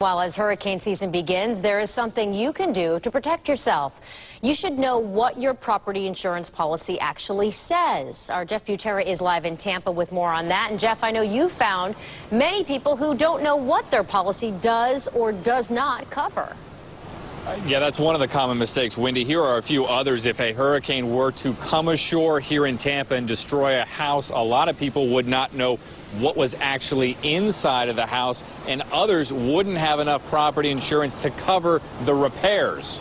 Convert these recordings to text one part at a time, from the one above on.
Well, as hurricane season begins, there is something you can do to protect yourself. You should know what your property insurance policy actually says. Our Jeff Butera is live in Tampa with more on that. And Jeff, I know you found many people who don't know what their policy does or does not cover. Yeah, that's one of the common mistakes, Wendy. Here are a few others. If a hurricane were to come ashore here in Tampa and destroy a house, a lot of people would not know what was actually inside of the house, and others wouldn't have enough property insurance to cover the repairs.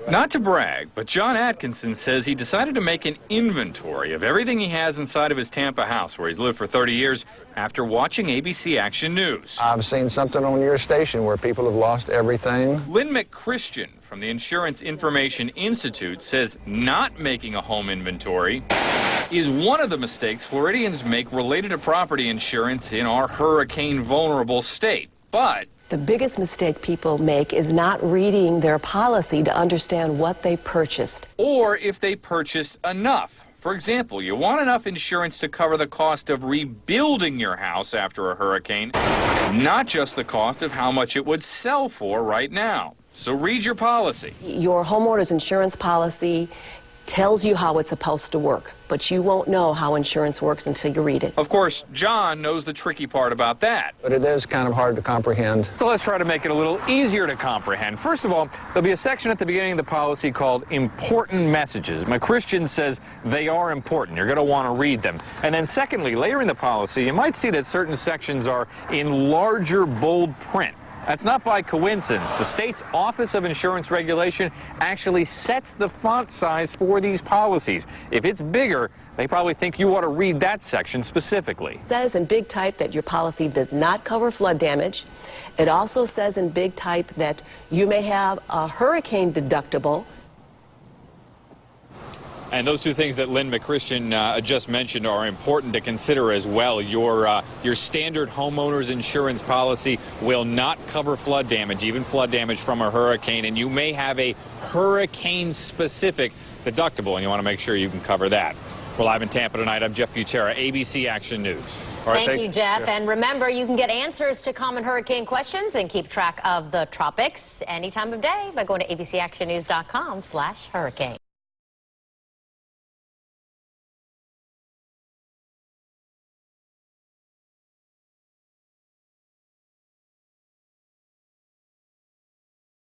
Not to brag, but John Atkinson says he decided to make an inventory of everything he has inside of his Tampa house, where he's lived for 30 years, after watching ABC Action News. I've seen something on your station where people have lost everything. Lynn McChristian from the Insurance Information Institute says not making a home inventory is one of the mistakes Floridians make related to property insurance in our hurricane-vulnerable state. But the biggest mistake people make is not reading their policy to understand what they purchased. Or if they purchased enough. For example, you want enough insurance to cover the cost of rebuilding your house after a hurricane, not just the cost of how much it would sell for right now. So read your policy. Your homeowner's insurance policy tells you how it's supposed to work, but you won't know how insurance works until you read it. Of course, John knows the tricky part about that. But it is kind of hard to comprehend. So let's try to make it a little easier to comprehend. First of all, there'll be a section at the beginning of the policy called Important Messages. McChristian says they are important. You're going to want to read them. And then secondly, later in the policy, you might see that certain sections are in larger bold print. That's not by coincidence. The state's Office of Insurance Regulation actually sets the font size for these policies. If it's bigger, they probably think you ought to read that section specifically. It says in big type that your policy does not cover flood damage. It also says in big type that you may have a hurricane deductible. And those two things that Lynn McChristian just mentioned are important to consider as well. Your standard homeowner's insurance policy will not cover flood damage, even flood damage from a hurricane, and you may have a hurricane-specific deductible, and you want to make sure you can cover that. We're live in Tampa tonight. I'm Jeff Butera, ABC Action News. All right, thank you, Jeff. And remember, you can get answers to common hurricane questions and keep track of the tropics any time of day by going to abcactionnews.com/hurricane.